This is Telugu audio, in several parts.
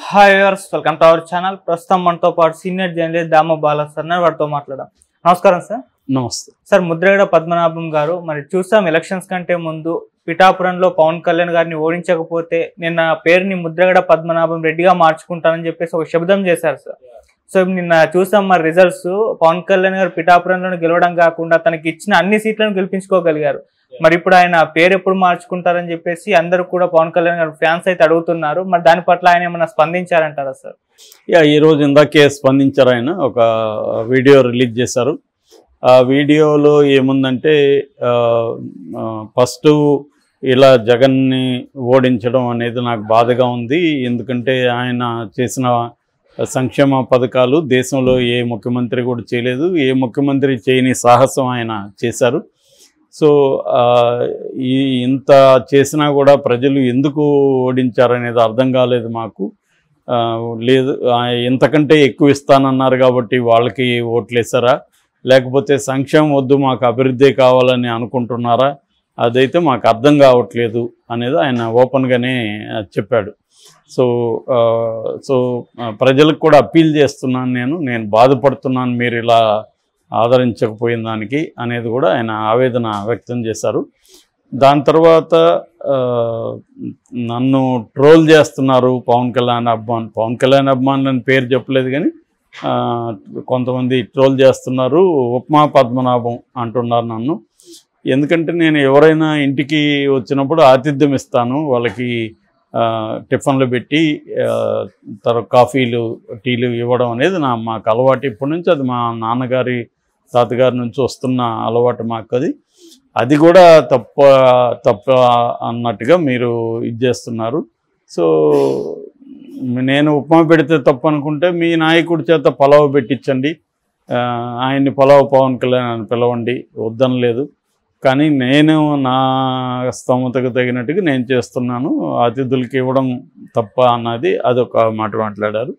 Hi viewers, welcome to our channel. ప్రస్తుతం మనతో పాటు సీనియర్ జర్నలిస్ట్ దామ బాల సార్ వారితో మాట్లాడదాం. నమస్కారం సార్. నమస్తే. సార్, ముద్రగడ పద్మనాభం గారు మరి చూసాం, ఎలక్షన్స్ కంటే ముందు పిఠాపురంలో పవన్ కళ్యాణ్ గారిని ఓడించకపోతే నిన్న పేరుని ముద్రగడ పద్మనాభం రెడ్డిగా మార్చుకుంటానని చెప్పేసి ఒక శబ్దం చేశారు సార్. సో నిన్న చూసాం మరి రిజల్ట్స్. పవన్ కళ్యాణ్ గారు పిఠాపురంలో గెలవడం కాకుండా తనకి ఇచ్చిన అన్ని సీట్లను గెలిపించుకోగలిగారు. మరి ఇప్పుడు ఆయన పేరు ఎప్పుడు మార్చుకుంటారని చెప్పేసి అందరూ కూడా పవన్ కళ్యాణ్ గారు ఫ్యాన్స్ అయితే అడుగుతున్నారు. మరి దాని పట్ల ఆయన ఏమైనా స్పందించారంటారా సార్? ఈ రోజు ఇందాకే స్పందించారు. ఆయన ఒక వీడియో రిలీజ్ చేశారు. ఆ వీడియోలో ఏముందంటే ఫస్ట్ ఇలా జగన్ని ఓడించడం అనేది నాకు బాధగా ఉంది. ఎందుకంటే ఆయన చేసిన సంక్షేమ పథకాలు దేశంలో ఏ ముఖ్యమంత్రి కూడా చేయలేదు, ఏ ముఖ్యమంత్రి చేయని సాహసం ఆయన చేశారు. సో ఇంత చేసినా కూడా ప్రజలు ఎందుకు ఓడించారనేది అర్థం కాలేదు మాకు. లేదు, ఇంతకంటే ఎక్కువ ఇస్తానన్నారు కాబట్టి వాళ్ళకి ఓట్లేసారా, లేకపోతే సంక్షేమం వద్దు మాకు అభివృద్ధి కావాలని అనుకుంటున్నారా, అదైతే మాకు అర్థం కావట్లేదు అనేది ఆయన ఓపెన్గానే చెప్పాడు. సో ప్రజలకు కూడా అప్పీల్ చేస్తున్నాను, నేను బాధపడుతున్నాను మీరు ఇలా ఆదరించకపోయిన దానికి అనేది కూడా ఆయన ఆవేదన వ్యక్తం చేశారు. దాని తర్వాత నన్ను ట్రోల్ చేస్తున్నారు పవన్ కళ్యాణ్ అభిమాన్ అని పేరు చెప్పలేదు కానీ కొంతమంది ట్రోల్ చేస్తున్నారు, ఉప్మా పద్మనాభం అంటున్నారు నన్ను. ఎందుకంటే నేను ఎవరైనా ఇంటికి వచ్చినప్పుడు ఆతిథ్యం ఇస్తాను, వాళ్ళకి టిఫిన్లు పెట్టి తర్వాత కాఫీలు టీలు ఇవ్వడం అనేది మాకు అలవాటు ఇప్పటి నుంచి. అది మా నాన్నగారి తాతగారి నుంచి వస్తున్న అలవాటు మాకు. అది కూడా తప్ప అన్నట్టుగా మీరు ఇది చేస్తున్నారు. సో నేను ఉప్మా పెడితే తప్పు అనుకుంటే మీ నాయకుడి చేత పలావ్ పెట్టించండి, ఆయన్ని పలావ్ పవన్ కళ్యాణ్ అని పిలవండి, వద్దనలేదు. కానీ నేను నా స్తోమతకు తగినట్టుగా నేను చేస్తున్నాను, అతిథులకి ఇవ్వడం తప్ప అన్నది అదొక మాట మాట్లాడారు.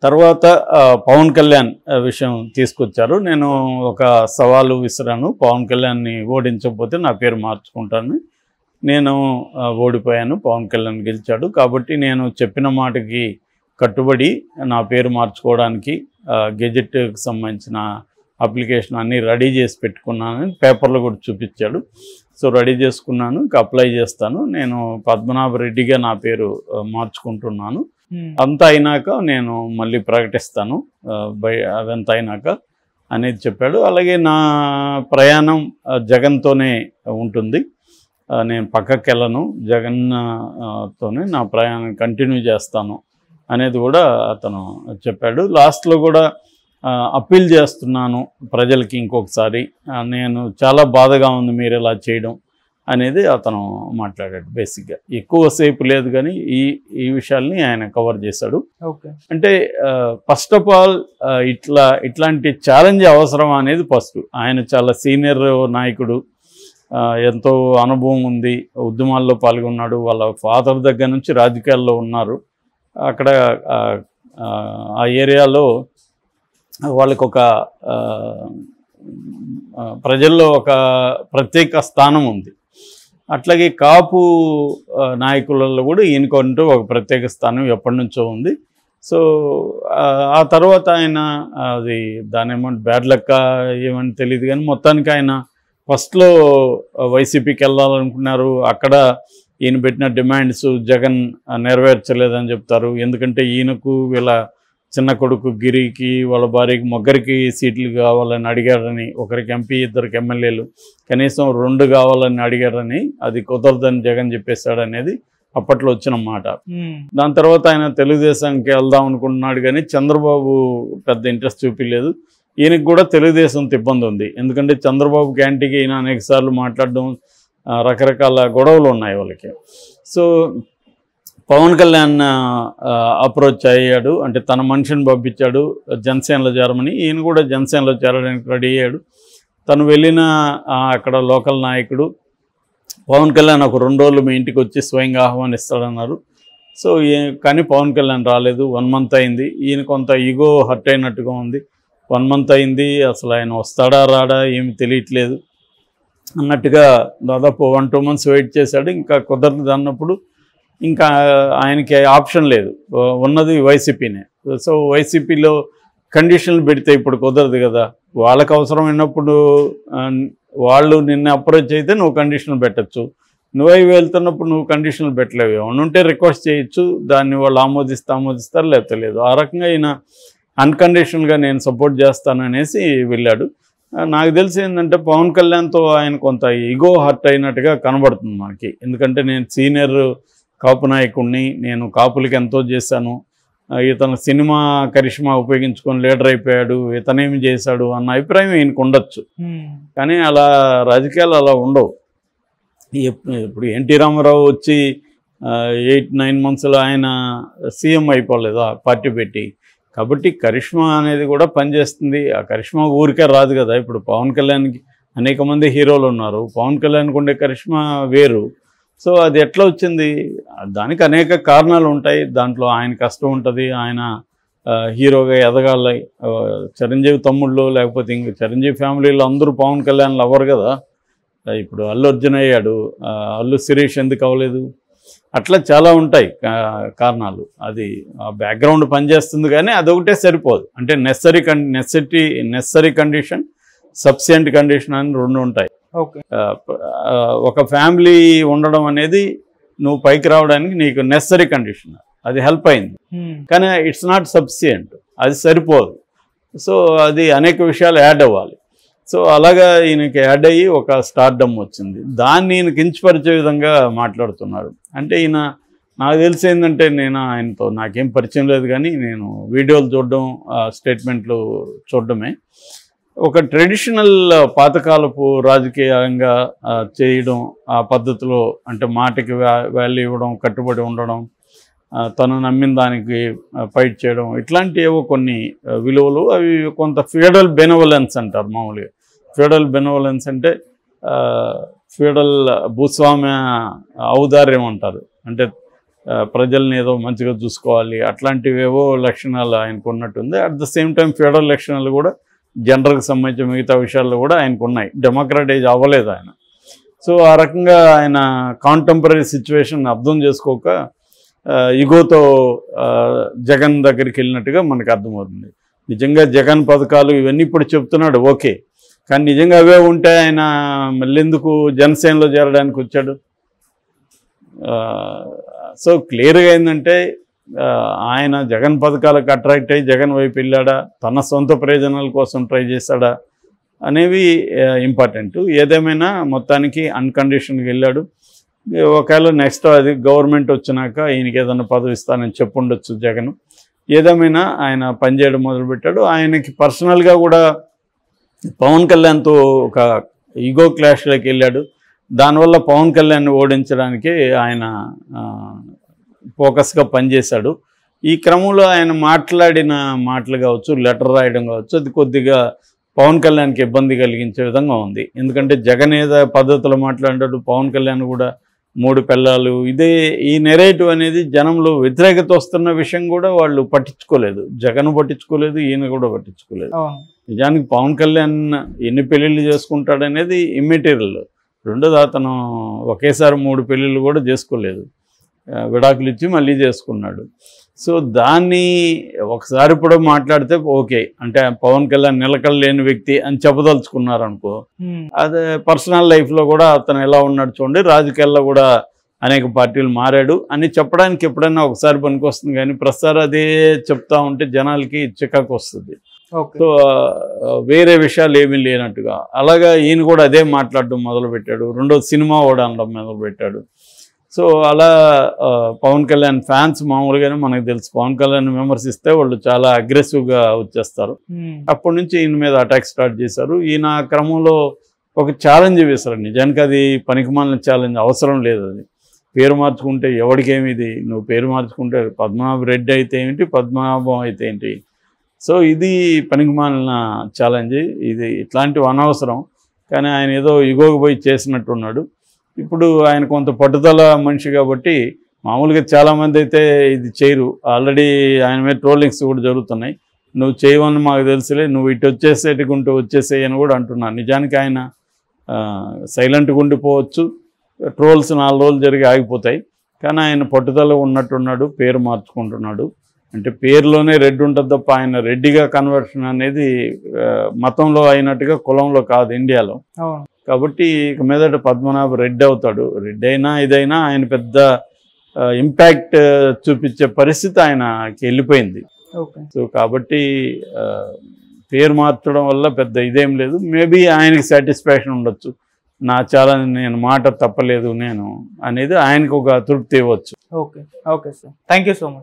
తర్వాత పవన్ కళ్యాణ్ విషయం తీసుకొచ్చారు. నేను ఒక సవాలు విసిరాను, పవన్ కళ్యాణ్ని ఓడించకపోతే నా పేరు మార్చుకుంటాను. నేను ఓడిపోయాను, పవన్ కళ్యాణ్ గెలిచాడు కాబట్టి నేను చెప్పిన మాటకి కట్టుబడి నా పేరు మార్చుకోవడానికి గెజెట్కి సంబంధించిన అప్లికేషన్ అన్నీ రెడీ చేసి పెట్టుకున్నానని పేపర్లో కూడా చూపించాడు. సో రెడీ చేసుకున్నాను, ఇంకా అప్లై చేస్తాను, నేను పద్మనాభ రెడ్డిగా నా పేరు మార్చుకుంటున్నాను, అంతా అయినాక నేను మళ్ళీ ప్రకటిస్తాను అదంతా అయినాక అనేది చెప్పాడు. అలాగే నా ప్రయాణం జగన్తోనే ఉంటుంది, నేను పక్కకి వెళ్ళను, జగన్తోనే నా ప్రయాణం కంటిన్యూ చేస్తాను అనేది కూడా అతను చెప్పాడు. లాస్ట్లో కూడా అప్పీల్ చేస్తున్నాను ప్రజలకి ఇంకొకసారి, నేను చాలా బాధగా ఉంది మీరు ఇలా చేయడం అనేది అతను మాట్లాడాడు. బేసిక్గా ఎక్కువసేపు లేదు కానీ ఈ విషయాల్ని ఆయన కవర్ చేశాడు. అంటే ఫస్ట్ ఆఫ్ ఆల్ ఇట్లాంటి ఛాలెంజ్ అవసరం అనేది ఫస్ట్. ఆయన చాలా సీనియర్ నాయకుడు, ఎంతో అనుభవం ఉంది, ఉద్యమాల్లో పాల్గొన్నాడు, వాళ్ళ ఫాదర్ దగ్గర నుంచి రాజకీయాల్లో ఉన్నారు. అక్కడ ఆ ఏరియాలో వాళ్ళకి ఒక ప్రజల్లో ఒక ప్రత్యేక స్థానం ఉంది. అట్లాగే కాపు నాయకులలో కూడా ఈయనకంటూ ఒక ప్రత్యేక స్థానం ఎప్పటి నుంచో ఉంది. సో ఆ తర్వాత ఆయన అది దాని ఏమంటే బ్యాడ్ లక్ ఏమని తెలియదు కానీ మొత్తానికి ఆయన ఫస్ట్లో వైసీపీకి వెళ్ళాలనుకున్నారు. అక్కడ ఈయన పెట్టిన డిమాండ్స్ జగన్ నెరవేర్చలేదని చెప్తారు. ఎందుకంటే ఈయనకు వీళ్ళ చిన్న కొడుకు గిరికి వాళ్ళ భార్యకి ముగ్గురికి సీట్లు కావాలని అడిగారని, ఒకరికి ఎంపీ ఇద్దరికి ఎమ్మెల్యేలు కనీసం 2 కావాలని అడిగారని, అది కుదరదని జగన్ చెప్పేశాడనేది అప్పట్లో వచ్చిన మాట. దాని తర్వాత ఆయన తెలుగుదేశానికి వెళ్దాం అనుకుంటున్నాడు కానీ చంద్రబాబు పెద్ద ఇంట్రెస్ట్ చూపించలేదు. ఈయనకి కూడా తెలుగుదేశంతో ఇబ్బంది ఉంది, ఎందుకంటే చంద్రబాబు క్యాంటీకి ఈయన అనేక సార్లు మాట్లాడడం, రకరకాల గొడవలు ఉన్నాయి వాళ్ళకి. సో పవన్ కళ్యాణ్ అప్రోచ్ అయ్యాడు, అంటే తన మనిషిని పంపించాడు జనసేనలో చేరమని. ఈయన కూడా జనసేనలో చేరడానికి రెడీ అయ్యాడు. తను వెళ్ళిన అక్కడ లోకల్ నాయకుడు పవన్ కళ్యాణ్ ఒక 2 రోజులు మీ ఇంటికి వచ్చి స్వయంగా ఆహ్వానిస్తాడన్నారు. సో కానీ పవన్ కళ్యాణ్ రాలేదు. 1 మంత్ అయింది. ఈయన కొంత ఈగో హర్ట్ అయినట్టుగా ఉంది. 1 మంత్ అయింది, అసలు ఆయన వస్తాడా రాడా ఏమి తెలియట్లేదు అన్నట్టుగా దాదాపు 1-2 మంత్స్ వెయిట్ చేశాడు. ఇంకా కుదరదు అన్నప్పుడు ఇంకా ఆయనకి ఆప్షన్ లేదు, ఉన్నది వైసీపీనే. సో వైసీపీలో కండిషన్లు పెడితే ఇప్పుడు కుదరదు కదా. వాళ్ళకు అవసరమైనప్పుడు వాళ్ళు నిన్ను అప్రోచ్ అయితే నువ్వు కండిషన్లు పెట్టచ్చు, నువ్వే వెళ్తున్నప్పుడు నువ్వు కండిషన్లు పెట్టలేవు. ఏమన్నా ఉంటే రిక్వెస్ట్ చేయొచ్చు, దాన్ని వాళ్ళు ఆమోదిస్తారు లేకపోతే లేదు. ఆ రకంగా ఈయన అన్కండిషనల్గా నేను సపోర్ట్ చేస్తాననేసి వెళ్ళాడు. నాకు తెలిసి ఏంటంటే పవన్ కళ్యాణ్తో ఆయన కొంత ఈగో హర్ట్ అయినట్టుగా కనబడుతుంది మనకి. ఎందుకంటే నేను సీనియర్ కాపు నాయకుడిని, నేను కాపులకి ఎంతో చేశాను, ఇతను సినిమా కరిష్మా ఉపయోగించుకొని లీడర్ అయిపోయాడు, ఇతనేమి చేశాడు అన్న అభిప్రాయం ఈయనకు ఉండొచ్చు. కానీ అలా రాజకీయాలు అలా ఉండవు. ఇప్పుడు ఎన్టీ రామారావు వచ్చి 8-9 monthsలో ఆయన సీఎం అయిపోలేదా పార్టీ పెట్టి. కాబట్టి కరిష్మా అనేది కూడా పనిచేస్తుంది. ఆ కరిష్మా ఊరికే రాదు కదా. ఇప్పుడు పవన్ కళ్యాణ్కి అనేక మంది హీరోలు ఉన్నారు, పవన్ కళ్యాణ్కి ఉండే కరిష్మా వేరు. సో అది ఎట్లా వచ్చింది, దానికి అనేక కారణాలు ఉంటాయి. దాంట్లో ఆయన కష్టం ఉంటుంది, ఆయన హీరోగా ఎదగాలి. చిరంజీవి తమ్ముళ్ళు లేకపోతే ఇంక చిరంజీవి ఫ్యామిలీలో అందరూ పవన్ కళ్యాణ్లు అవ్వరు కదా. ఇప్పుడు అల్లు అర్జున్ అయ్యాడు, అల్లు శిరీష్ ఎందుకు అవ్వలేదు, అట్లా చాలా ఉంటాయి కారణాలు. అది బ్యాక్గ్రౌండ్ పనిచేస్తుంది కానీ అదొకటే సరిపోదు. అంటే నెసరీ కండిషన్, సబ్సిడెంట్ కండిషన్ అని రెండు ఉంటాయి. ఒక ఫ్యామిలీ ఉండడం అనేది నువ్వు పైకి రావడానికి నీకు నెసరీ కండిషన్, అది హెల్ప్ అయింది. కానీ ఇట్స్ నాట్ సబ్సిడెంట్, అది సరిపోదు. సో అది అనేక విషయాలు యాడ్ అవ్వాలి. సో అలాగా ఈయనకి యాడ్ అయ్యి ఒక స్టార్డమ్ వచ్చింది. దాన్ని ఈయన కించపరిచే విధంగా మాట్లాడుతున్నాడు. అంటే ఈయన నాకు తెలిసి ఏంటంటే, నేను ఆయనతో నాకేం పరిచయం లేదు కానీ నేను వీడియోలు చూడడం, స్టేట్మెంట్లు చూడడమే. ఒక ట్రెడిషనల్ పాతకాలపు రాజకీయంగా చేయడం, ఆ పద్ధతిలో అంటే మాటకి వాల్యూ ఇవ్వడం, కట్టుబడి ఉండడం, తను నమ్మిన దానికి ఫైట్ చేయడం, ఇట్లాంటి ఏవో కొన్ని విలువలు, అవి కొంత ఫ్యూడల్ బెనవలెన్స్ అంటారు మామూలుగా. ఫ్యూడల్ బెనవలెన్స్ అంటే ఫ్యూడల్ భూస్వామ్య ఔదార్యం అంటారు. అంటే ప్రజల్ని ఏదో మంచిగా చూసుకోవాలి, అట్లాంటివేవో లక్షణాలు ఆయనకు ఉన్నట్టుంది. At the same time feudal లక్షణాలు కూడా జనరల్కి సంబంధించిన మిగతా విషయాల్లో కూడా ఆయనకు ఉన్నాయి. డెమోక్రటైజ్ అవ్వలేదు ఆయన. సో ఆ రకంగా ఆయన కాంటెంపరీ సిచ్యువేషన్ అర్థం చేసుకోక ఇగోతో జగన్ దగ్గరికి వెళ్ళినట్టుగా మనకు అర్థమవుతుంది. నిజంగా జగన్ పథకాలు ఇవన్నీ ఇప్పుడు చెప్తున్నాడు, ఓకే, కానీ నిజంగా అవే ఉంటే ఆయన మళ్ళీ ఎందుకు జనసేనలో చేరడానికి వచ్చాడు? సో క్లియర్గా ఏంటంటే ఆయన జగన్ పథకాలకు అట్రాక్ట్ అయ్యి జగన్ వైపు వెళ్ళాడా, తన సొంత ప్రయోజనాల కోసం ట్రై చేశాడా అనేవి ఇంపార్టెంట్. ఏదేమైనా మొత్తానికి అన్కండిషన్గా వెళ్ళాడు. ఒకవేళ నెక్స్ట్ అది గవర్నమెంట్ వచ్చినాక ఈయనకి ఏదైనా పదవి ఇస్తానని చెప్పుండొచ్చు జగన్. ఏదేమైనా ఆయన పనిచేయడం మొదలుపెట్టాడు. ఆయనకి పర్సనల్గా కూడా పవన్ కళ్యాణ్తో ఒక ఈగో క్లాష్లోకి వెళ్ళాడు. దానివల్ల పవన్ కళ్యాణ్ని ఓడించడానికి ఆయన ఫోకస్గా పనిచేశాడు. ఈ క్రమంలో ఆయన మాట్లాడిన మాటలు కావచ్చు, లెటర్ రాయడం కావచ్చు, అది కొద్దిగా పవన్ కళ్యాణ్కి ఇబ్బంది కలిగించే విధంగా ఉంది. ఎందుకంటే జగన్ ఏదో పద్ధతిలో మాట్లాడాడు, పవన్ కళ్యాణ్ కూడా 3 పిల్లలు, ఇదే ఈ నెరేటివ్ అనేది జనంలో వ్యతిరేకత వస్తున్న విషయం కూడా వాళ్ళు పట్టించుకోలేదు. జగన్ పట్టించుకోలేదు, ఈయన కూడా పట్టించుకోలేదు. నిజానికి పవన్ కళ్యాణ్ ఎన్ని పెళ్ళిళ్ళు చేసుకుంటాడనేది ఇమ్మెటీరియల్. రెండోది అతను ఒకేసారి 3 పెళ్ళిళ్ళు కూడా చేసుకోలేదు, విడాకులు ఇచ్చి మళ్ళీ చేసుకున్నాడు. సో దాన్ని ఒకసారి ఇప్పుడు మాట్లాడితే ఓకే, అంటే పవన్ కళ్యాణ్ నిలకడలేని వ్యక్తి అని చెప్పదలుచుకున్నారనుకో, అదే పర్సనల్ లైఫ్లో కూడా అతను ఎలా ఉన్నాడు చూడండి, రాజకీయాల్లో కూడా అనేక పార్టీలు మారాడు అని చెప్పడానికి ఎప్పుడైనా ఒకసారి పనికొస్తుంది. కానీ ప్రస్తుతం అదే చెప్తా ఉంటే జనాలకి చికాకు వస్తుంది. సో వేరే విషయాలు ఏమీ లేనట్టుగా అలాగా ఈయన కూడా అదే మాట్లాడడం మొదలుపెట్టాడు. రెండోది సినిమా కూడా అనడం మొదలుపెట్టాడు. సో అలా పవన్ కళ్యాణ్ ఫ్యాన్స్ మామూలుగానే మనకు తెలుసు, పవన్ కళ్యాణ్ విమర్శిస్తే వాళ్ళు చాలా అగ్రెసివ్గా వచ్చేస్తారు. అప్పటి నుంచి ఈయన మీద అటాక్ స్టార్ట్ చేశారు. ఈయన క్రమంలో ఒక ఛాలెంజ్ వేశారు. నిజానికి అది పనికిమాలిన ఛాలెంజ్, అవసరం లేదు. అది పేరు మార్చుకుంటే ఎవరికేమిది, నువ్వు పేరు మార్చుకుంటే పద్మనాభ రెడ్డి అయితే ఏంటి, పద్మనాభం అయితే ఏంటి. సో ఇది పనికిమాలిన ఛాలెంజ్, ఇది ఇట్లాంటివి అనవసరం. కానీ ఆయన ఏదో ఇగోకి పోయి చేసినట్టున్నాడు. ఇప్పుడు ఆయన కొంత పట్టుదల మనిషి కాబట్టి మామూలుగా చాలామంది అయితే ఇది చేయరు. ఆల్రెడీ ఆయన మీద ట్రోలింగ్స్ కూడా జరుగుతున్నాయి. నువ్వు చేయవని మాకు తెలుసులే, నువ్వు ఇటు వచ్చేసేటుకుంటూ వచ్చేసేయి అని కూడా అంటున్నాను. నిజానికి ఆయన సైలెంట్గా ఉండిపోవచ్చు, ట్రోల్స్ 4 రోజులు జరిగి ఆగిపోతాయి. కానీ ఆయన పట్టుదల ఉన్నట్టున్నాడు, పేరు మార్చుకుంటున్నాడు. అంటే పేరులోనే రెడ్డి ఉంటుంది తప్ప ఆయన రెడ్డిగా కన్వర్షన్ అనేది మతంలో అయినట్టుగా కులంలో కాదు ఇండియాలో. కాబట్టి ఇక మీదట పద్మనాభ రెడ్డి అవుతాడు. రెడ్డి అయినా ఇదైనా ఆయన పెద్ద ఇంపాక్ట్ చూపించే పరిస్థితి ఆయనకి వెళ్ళిపోయింది. సో కాబట్టి పేరు మార్చడం వల్ల పెద్ద ఇదేం లేదు. మేబీ ఆయనకి సాటిస్ఫాక్షన్ ఉండొచ్చు, నా చాలా నేను మాట తప్పలేదు నేను అనేది ఆయనకు ఒక తృప్తి ఇవ్వచ్చు. Okay sir, thank you so much.